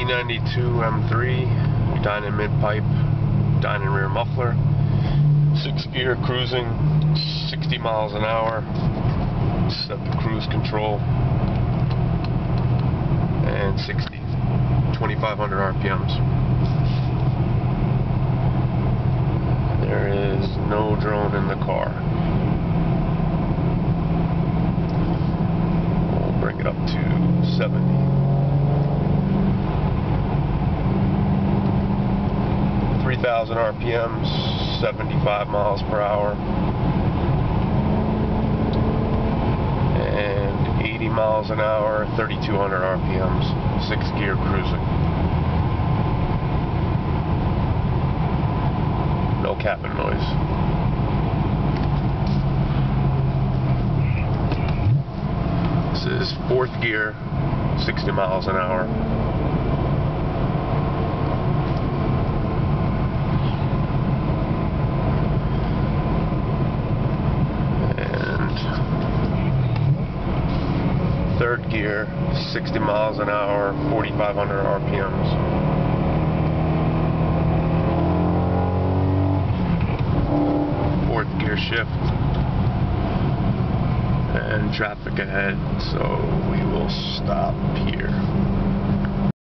E92 M3, Dinan Midpipe, Dinan rear muffler, 6-gear cruising, 60 miles an hour, set the cruise control, and 2,500 RPMs. There is no drone in the car. We'll bring it up to 70. 3,000 RPMs, 75 miles per hour, and 80 miles an hour, 3,200 RPMs, 6-gear cruising. No cabin noise. This is 4th gear, 60 miles an hour. Third gear, 60 miles an hour, 4,500 RPMs. Fourth gear shift, and traffic ahead, so we will stop here.